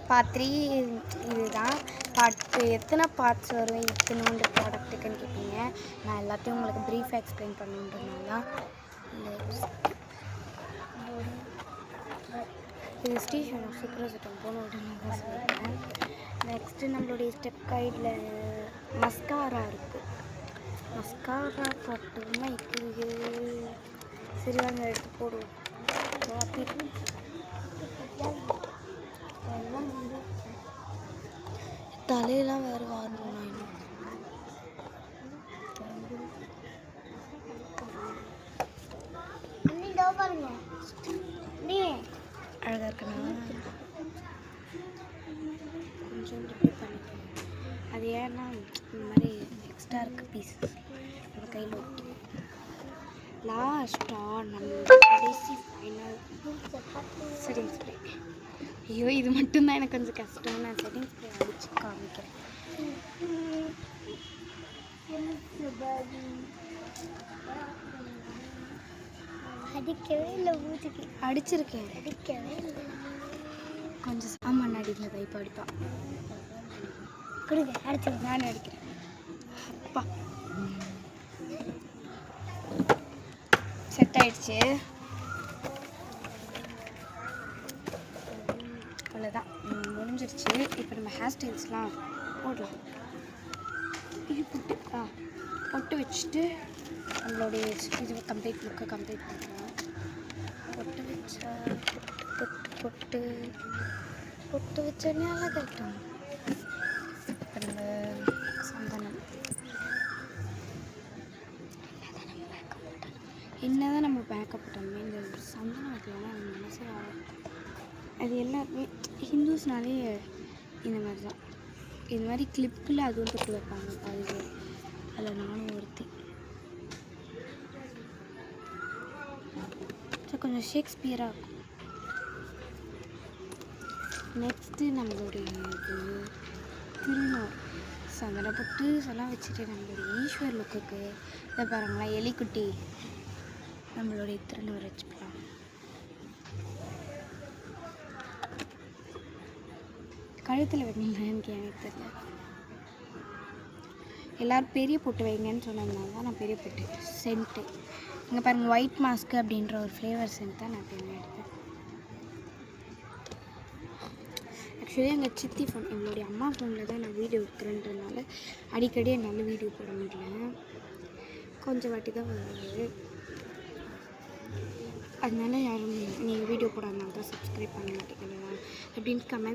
Part 3 இதுதான். எத்தனை parts வரும் இத்தனோண்டு ப்ராடக்ட்டுக்குன்னு கேட்பீங்க. நான் எல்லாத்தையும் உங்களுக்கு ப்ரீஃபாக எக்ஸ்பிளைன் பண்ணுன்றதுனால தான். இது ஸ்டேஷன் சுக்ரசட்டம் போன உடனே தான் சொல்லியிருக்கேன். நெக்ஸ்ட்டு நம்மளுடைய ஸ்டெப் கைடில் மஸ்காரா இருக்குது. மஸ்காரா போட்டோம்னா இருக்குது. சரி வாங்க எடுத்து போடுவோம். தலையெல்லாம் வேறு வாரணும். அழகாக இருக்கணும். கொஞ்சம் இப்படி பண்ணிக்கணும். அது ஏன்னா இந்த மாதிரி எக்ஸ்ட்ரா இருக்குது பீஸஸ் நம்ம கையில் ஒட்டி. லாஸ்ட்டாக நம்ம கடைசி ஃபைனல் செட்டிங் ஸ்ப்ரே. ஐயோ இது மட்டும்தான் எனக்கு கொஞ்சம் கஷ்டம். நான் செட்டிங் ஸ்ப்ரே அடித்து காமிக்கிறேன். அடிக்கவே இல்லை, ஊற்றுக்கு அடிச்சிருக்கேன். அடிக்கவே இல்லை கொஞ்சம் சாமான் அடிக்கல. இப்போ அடிப்பான் கொடுங்க, அடிச்சு நானே அடிக்கிறேன். அப்பா செட் ஆயிடுச்சு. அவ்வளோதான், முடிஞ்சிருச்சு. இப்போ நம்ம ஹேர் ஸ்டைல்ஸ்லாம் போடலாம். இது பொட்டு வச்சுட்டு நம்மளுடைய இது கம்ப்ளீட் லுக்கை கம்ப்ளீட் பண்ணலாம். பொட்டு வச்சா பொட்டு பொட்டு வச்சோடனே அழகாக இருக்கட்டும். இப்போ நம்ம சந்தனம் என்னதான் நம்ம பேக்கப் போட்டோமே இந்த சந்தனம் வைக்கலன்னா நம்ம மனசே அது எல்லாருமே ஹிந்துஸ்னாலே இந்த மாதிரி தான். இது மாதிரி கிளிப்பில் அதுவும் தொட்டு வைப்பாங்க பாதி. அதில் நானும் ஒருத்தி. கொஞ்சம் ஷேக்ஸ்பியராக இருக்கும். நெக்ஸ்ட்டு நம்மளுடைய இது திருநூறு சந்தன பொட்டு எல்லாம் வச்சுட்டு நம்மளுடைய ஈஸ்வர் லுக்குக்கு இதை பாருங்களா எலிக்குட்டி நம்மளுடைய திருநூறு வச்சுக்கலாம். கழுத்தில் வைக்கணும்னு எனக்கு தெரியல. எல்லோரும் பெரிய பொட்டு வைங்கன்னு சொன்னதுனால தான் நான் பெரிய பொட்டு சென்ட்டு. இங்கே பாருங்கள், ஒயிட் மாஸ்க்கு அப்படின்ற ஒரு ஃப்ளேவர் சென்ட் தான் நான் எடுத்தேன். ஆக்சுவலி எங்கள் சித்தி ஃபோன், எங்களுடைய அம்மா ஃபோனில் தான் நான் வீடியோ எடுக்கிறேன்றதுனால அடிக்கடி என்னால் வீடியோ போட முடியல. கொஞ்சம் வாட்டி தான் வருது. அதனால யாரும் நீங்கள் வீடியோ போடாதனால தான் சப்ஸ்கிரைப் பண்ண மாட்டேங்கிறதா அப்படின்னு கமெண்ட்